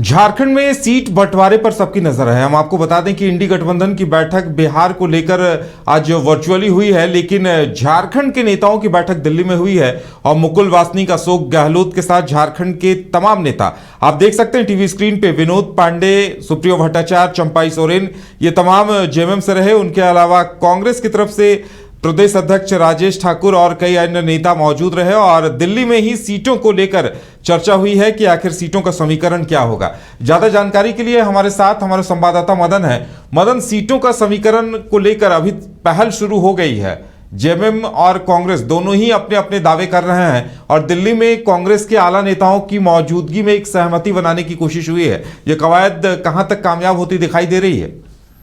झारखंड में सीट बंटवारे पर सबकी नजर है। हम आपको बता दें कि इंडी गठबंधन की बैठक बिहार को लेकर आज वर्चुअली हुई है, लेकिन झारखंड के नेताओं की बैठक दिल्ली में हुई है और मुकुल वासनिक, अशोक गहलोत के साथ झारखंड के तमाम नेता आप देख सकते हैं टीवी स्क्रीन पे। विनोद पांडे, सुप्रियो भट्टाचार्य, चंपाई सोरेन, ये तमाम जेएमएम से रहे। उनके अलावा कांग्रेस की तरफ से प्रदेश अध्यक्ष राजेश ठाकुर और कई अन्य नेता मौजूद रहे और दिल्ली में ही सीटों को लेकर चर्चा हुई है कि आखिर सीटों का समीकरण क्या होगा। ज्यादा जानकारी के लिए हमारे साथ हमारे संवाददाता मदन है। मदन, सीटों का समीकरण को लेकर अभी पहल शुरू हो गई है। जेएमएम और कांग्रेस दोनों ही अपने अपने दावे कर रहे हैं और दिल्ली में कांग्रेस के आला नेताओं की मौजूदगी में एक सहमति बनाने की कोशिश हुई है। यह कवायद कहां तक कामयाब होती दिखाई दे रही है?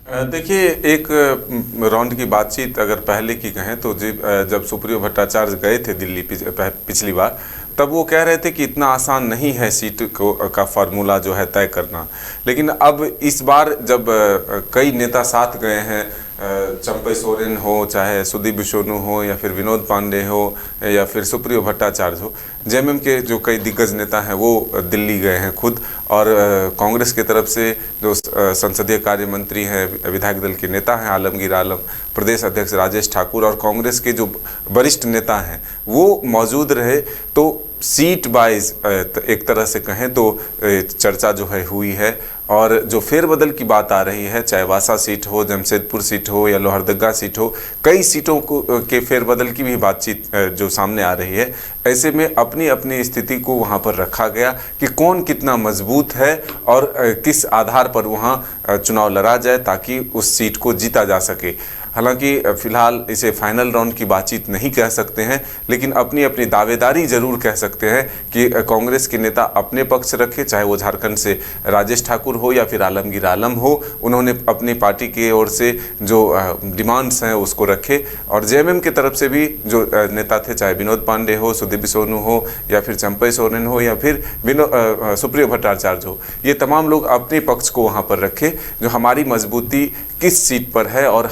देखिए, एक राउंड की बातचीत अगर पहले की कहें तो जब सुप्रियो भट्टाचार्य गए थे दिल्ली पिछली बार, तब वो कह रहे थे कि इतना आसान नहीं है सीट का फार्मूला जो है तय करना। लेकिन अब इस बार जब कई नेता साथ गए हैं, चंपई सोरेन हो, चाहे सुदीप सोनू हो, या फिर विनोद पांडे हो, या फिर सुप्रियो भट्टाचार्य हो, जेएमएम के जो कई दिग्गज नेता हैं वो दिल्ली गए हैं खुद। और कांग्रेस की तरफ से जो संसदीय कार्य मंत्री हैं, विधायक दल के नेता हैं आलमगीर आलम, प्रदेश अध्यक्ष राजेश ठाकुर और कांग्रेस के जो वरिष्ठ नेता हैं वो मौजूद रहे। तो सीट वाइज एक तरह से कहें तो चर्चा जो है हुई है। और जो फेरबदल की बात आ रही है, चाहे वासा सीट हो, जमशेदपुर सीट हो या लोहरदगा सीट हो, कई सीटों के फेरबदल की भी बातचीत जो सामने आ रही है। ऐसे में अपनी अपनी स्थिति को वहां पर रखा गया कि कौन कितना मजबूत है और किस आधार पर वहां चुनाव लड़ा जाए ताकि उस सीट को जीता जा सके। हालांकि फिलहाल इसे फाइनल राउंड की बातचीत नहीं कह सकते हैं, लेकिन अपनी अपनी दावेदारी जरूर कह सकते हैं कि कांग्रेस के नेता अपने पक्ष रखे, चाहे वो झारखंड से राजेश ठाकुर हो या फिर आलमगीर आलम हो। उन्होंने अपनी पार्टी की ओर से जो डिमांड्स हैं उसको रखे। और जेएमएम की तरफ से भी जो नेता थे, चाहे विनोद पांडे हो, सुदीप सोनू हो, या फिर चंपई सोरेन हो, या फिर सुप्रियो भट्टाचार्य हो, ये तमाम लोग अपने पक्ष को वहाँ पर रखे, जो हमारी मजबूती किस सीट पर है और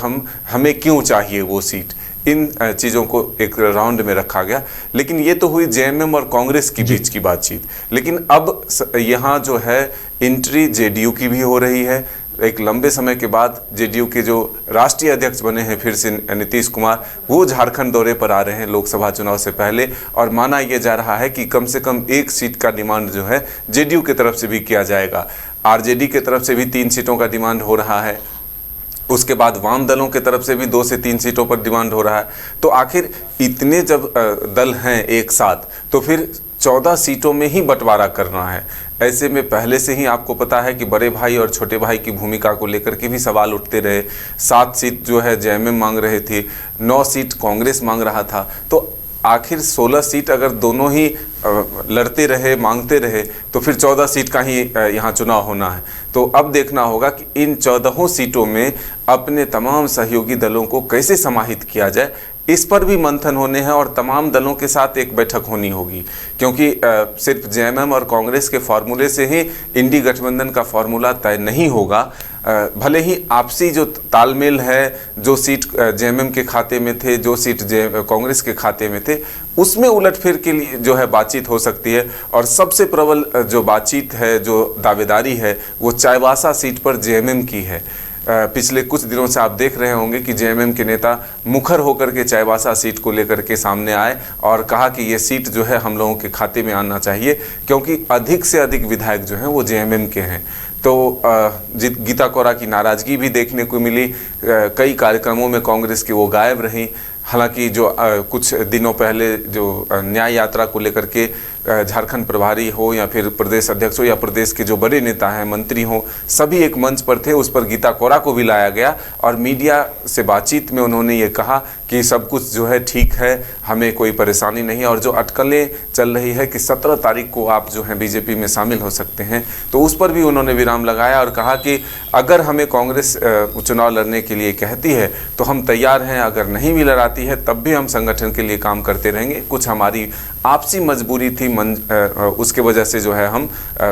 हमें क्यों चाहिए वो सीट। इन चीज़ों को एक राउंड में रखा गया। लेकिन ये तो हुई जेएमएम और कांग्रेस के बीच की बातचीत। लेकिन अब यहाँ जो है एंट्री जेडीयू की भी हो रही है। एक लंबे समय के बाद जेडीयू के जो राष्ट्रीय अध्यक्ष बने हैं फिर से नीतीश कुमार, वो झारखंड दौरे पर आ रहे हैं लोकसभा चुनाव से पहले। और माना यह जा रहा है कि कम से कम एक सीट का डिमांड जो है जेडीयू की तरफ से भी किया जाएगा। आरजेडी की तरफ से भी 3 सीटों का डिमांड हो रहा है। उसके बाद वाम दलों की तरफ से भी 2 से 3 सीटों पर डिमांड हो रहा है। तो आखिर इतने जब दल हैं एक साथ, तो फिर 14 सीटों में ही बंटवारा करना है। ऐसे में पहले से ही आपको पता है कि बड़े भाई और छोटे भाई की भूमिका को लेकर के भी सवाल उठते रहे। 7 सीट जो है जेएमएम मांग रहे थे, 9 सीट कांग्रेस मांग रहा था। तो आखिर 16 सीट अगर दोनों ही लड़ते रहे, मांगते रहे, तो फिर 14 सीट का ही यहाँ चुनाव होना है। तो अब देखना होगा कि इन 14 सीटों में अपने तमाम सहयोगी दलों को कैसे समाहित किया जाए। इस पर भी मंथन होने हैं और तमाम दलों के साथ एक बैठक होनी होगी, क्योंकि सिर्फ जेएमएम और कांग्रेस के फार्मूले से ही इंडी गठबंधन का फार्मूला तय नहीं होगा। भले ही आपसी जो तालमेल है, जो सीट जेएमएम के खाते में थे, जो सीट कांग्रेस के खाते में थे, उसमें उलटफेर के लिए जो है बातचीत हो सकती है। और सबसे प्रबल जो बातचीत है, जो दावेदारी है, वो चाईबासा सीट पर जेएमएम की है। पिछले कुछ दिनों से आप देख रहे होंगे कि जेएमएम के नेता मुखर होकर के चाईबासा सीट को लेकर के सामने आए और कहा कि ये सीट जो है हम लोगों के खाते में आना चाहिए, क्योंकि अधिक से अधिक विधायक जो हैं वो जेएमएम के हैं। तो गीता कोरा की नाराज़गी भी देखने को मिली। कई कार्यक्रमों में कांग्रेस की वो गायब रहीं। हालांकि जो कुछ दिनों पहले जो न्याय यात्रा को लेकर के झारखंड प्रभारी हो या फिर प्रदेश अध्यक्ष हो या प्रदेश के जो बड़े नेता हैं, मंत्री हों, सभी एक मंच पर थे। उस पर गीता कोरा को भी लाया गया और मीडिया से बातचीत में उन्होंने ये कहा कि सब कुछ जो है ठीक है, हमें कोई परेशानी नहीं है। और जो अटकलें चल रही है कि 17 तारीख को आप जो हैं बीजेपी में शामिल हो सकते हैं, तो उस पर भी उन्होंने विराम लगाया और कहा कि अगर हमें कांग्रेस चुनाव लड़ने के लिए कहती है तो हम तैयार हैं, अगर नहीं भी लड़ाती है तब भी हम संगठन के लिए काम करते रहेंगे। कुछ हमारी आपसी मजबूरी थी, उसके वजह से जो है हम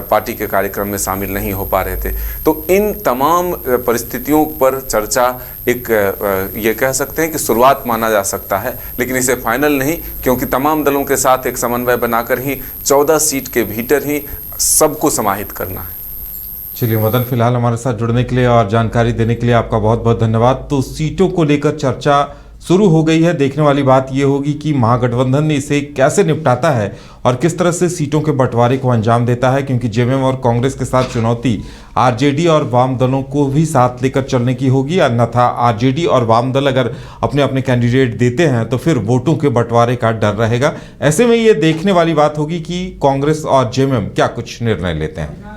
पार्टी के कार्यक्रम में शामिल नहीं हो पा रहे थे। तो इन तमाम परिस्थितियों पर चर्चा एक ये कह सकते हैं कि शुरुआत माना जा सकता है, लेकिन इसे फाइनल नहीं, क्योंकि तमाम दलों के साथ एक समन्वय बनाकर ही 14 सीट के भीतर ही सबको समाहित करना है। चलिए मदन, फिलहाल हमारे साथ जुड़ने के लिए और जानकारी देने के लिए आपका बहुत बहुत धन्यवाद। तो सीटों को लेकर चर्चा शुरू हो गई है। देखने वाली बात यह होगी कि महागठबंधन इसे कैसे निपटाता है और किस तरह से सीटों के बंटवारे को अंजाम देता है, क्योंकि जेएमएम और कांग्रेस के साथ चुनौती आरजेडी और वाम दलों को भी साथ लेकर चलने की होगी। अन्यथा आरजेडी और वाम दल अगर अपने अपने कैंडिडेट देते हैं तो फिर वोटों के बंटवारे का डर रहेगा। ऐसे में ये देखने वाली बात होगी कि कांग्रेस और जेएमएम क्या कुछ निर्णय लेते हैं।